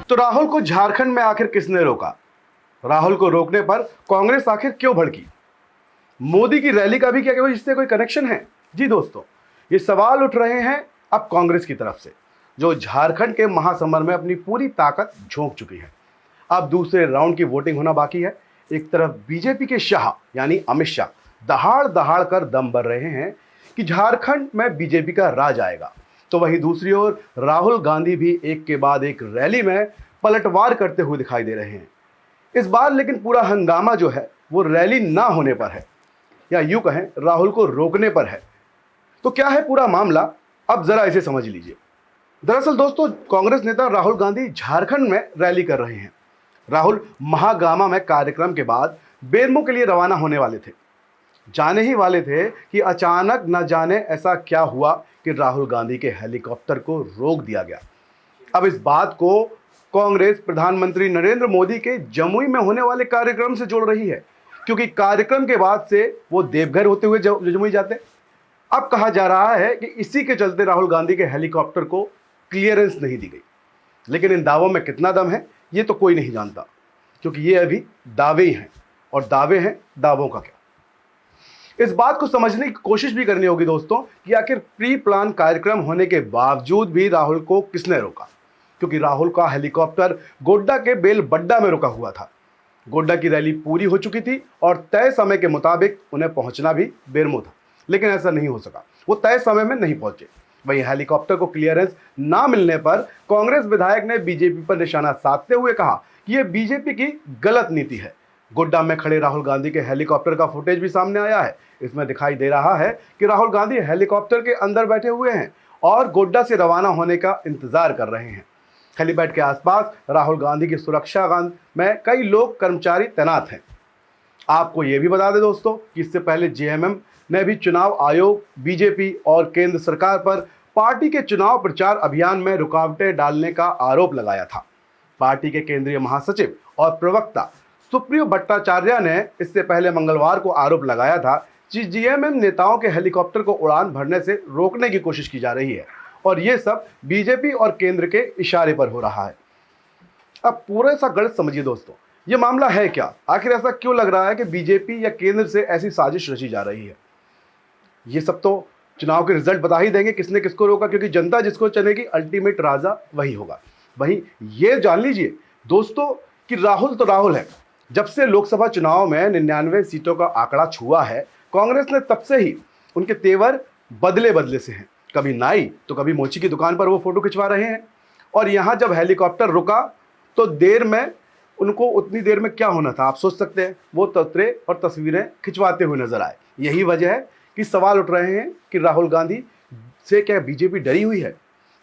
तो राहुल को झारखंड में आखिर किसने रोका? राहुल को रोकने पर कांग्रेस आखिर क्यों भड़की? मोदी की रैली का भी क्या कोई इससे कोई कनेक्शन है? जी दोस्तों, ये सवाल उठ रहे हैं अब कांग्रेस की तरफ से, जो झारखंड के महासमर में अपनी पूरी ताकत झोंक चुकी है। अब दूसरे राउंड की वोटिंग होना बाकी है। एक तरफ बीजेपी के शाह यानी अमित शाह दहाड़ दहाड़ कर दम भर रहे हैं कि झारखंड में बीजेपी का राज आएगा, तो वहीं दूसरी ओर राहुल गांधी भी एक के बाद एक रैली में पलटवार करते हुए दिखाई दे रहे हैं। इस बार लेकिन पूरा हंगामा जो है वो रैली ना होने पर है, या यूं कहें राहुल को रोकने पर है। तो क्या है पूरा मामला, अब जरा इसे समझ लीजिए। दरअसल दोस्तों, कांग्रेस नेता राहुल गांधी झारखंड में रैली कर रहे हैं। राहुल महागामा में कार्यक्रम के बाद बेरमो के लिए रवाना होने वाले थे। जाने ही वाले थे कि अचानक न जाने ऐसा क्या हुआ कि राहुल गांधी के हेलीकॉप्टर को रोक दिया गया। अब इस बात को कांग्रेस प्रधानमंत्री नरेंद्र मोदी के जमुई में होने वाले कार्यक्रम से जोड़ रही है, क्योंकि कार्यक्रम के बाद से वो देवघर होते हुए जमुई जाते। अब कहा जा रहा है कि इसी के चलते राहुल गांधी के हेलीकॉप्टर को क्लियरेंस नहीं दी गई। लेकिन इन दावों में कितना दम है ये तो कोई नहीं जानता, क्योंकि ये अभी दावे ही हैं, और दावे हैं दावों का क्या। इस बात को समझने की कोशिश भी करनी होगी दोस्तों कि आखिर प्री प्लान कार्यक्रम होने के बावजूद भी राहुल को किसने रोका, क्योंकि राहुल का हेलीकॉप्टर गोड्डा के बेलबड्डा में रुका हुआ था। गोड्डा की रैली पूरी हो चुकी थी और तय समय के मुताबिक उन्हें पहुंचना भी बेरमो था, लेकिन ऐसा नहीं हो सका, वो तय समय में नहीं पहुंचे। वहीं हेलीकॉप्टर को क्लियरेंस ना मिलने पर कांग्रेस विधायक ने बीजेपी पर निशाना साधते हुए कहा कि यह बीजेपी की गलत नीति है। गोड्डा में खड़े राहुल गांधी के हेलीकॉप्टर का फुटेज भी सामने आया है। इसमें दिखाई दे रहा है कि राहुल गांधी हेलीकॉप्टर के अंदर बैठे हुए हैं और गोड्डा से रवाना होने का इंतजार कर रहे हैं। हेलीपैड के आसपास राहुल गांधी की सुरक्षा में कई लोग कर्मचारी तैनात हैं। आपको यह भी बता दें दोस्तों कि इससे पहले जेएमएम ने भी चुनाव आयोग, बीजेपी और केंद्र सरकार पर पार्टी के चुनाव प्रचार अभियान में रुकावटें डालने का आरोप लगाया था। पार्टी के केंद्रीय महासचिव और प्रवक्ता सुप्रियो भट्टाचार्य ने इससे पहले मंगलवार को आरोप लगाया था कि जेएमएम नेताओं के हेलीकॉप्टर को उड़ान भरने से रोकने की कोशिश की जा रही है, और ये सब बीजेपी और केंद्र के इशारे पर हो रहा है। अब पूरा सा गलत समझिए दोस्तों, ये मामला है क्या? आखिर ऐसा क्यों लग रहा है कि बीजेपी या केंद्र से ऐसी साजिश रची जा रही है? ये सब तो चुनाव के रिजल्ट बता ही देंगे किसने किसको रोका, क्योंकि जनता जिसको चुनेगी अल्टीमेट राजा वही होगा। वहीं ये जान लीजिए दोस्तों कि राहुल तो राहुल है। जब से लोकसभा चुनाव में 99 सीटों का आंकड़ा छुआ है, कांग्रेस ने तब से ही उनके तेवर बदले से हैं। कभी नाई तो कभी मोची की दुकान पर वो फोटो खिंचवा रहे हैं। और यहाँ जब हेलीकॉप्टर रुका तो देर में उनको उतनी देर में क्या होना था आप सोच सकते हैं, वो तस्वीरें और तस्वीरें खिंचवाते हुए नजर आए। यही वजह है कि सवाल उठ रहे हैं कि राहुल गांधी से क्या बीजेपी डरी हुई है,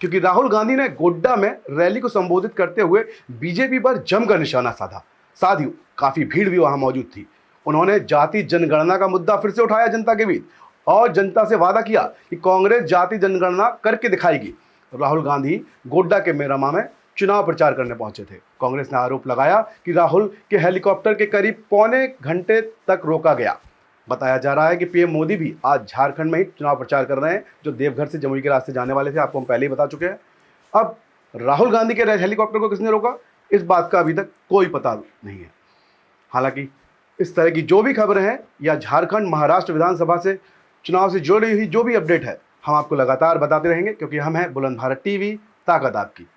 क्योंकि राहुल गांधी ने गोड्डा में रैली को संबोधित करते हुए बीजेपी पर जमकर निशाना साधा। साथियों, काफी भीड़ भी वहां मौजूद थी। उन्होंने जाति जनगणना का मुद्दा फिर से उठाया जनता के बीच, और जनता से वादा किया कि कांग्रेस जाति जनगणना करके दिखाएगी। राहुल गांधी गोड्डा के मेरामा में चुनाव प्रचार करने पहुंचे थे। कांग्रेस ने आरोप लगाया कि राहुल के हेलीकॉप्टर के करीब पौने घंटे तक रोका गया। बताया जा रहा है कि पीएम मोदी भी आज झारखंड में ही चुनाव प्रचार कर रहे हैं, जो देवघर से जमुई के रास्ते जाने वाले थे, आपको हम पहले ही बता चुके हैं। अब राहुल गांधी के हेलीकॉप्टर को किसने रोका, इस बात का अभी तक कोई पता नहीं है। हालांकि इस तरह की जो भी खबरें हैं या झारखंड महाराष्ट्र विधानसभा से चुनाव से जुड़ी हुई जो भी अपडेट है, हम आपको लगातार बताते रहेंगे, क्योंकि हम हैं बुलंद भारत टीवी, ताकत आपकी।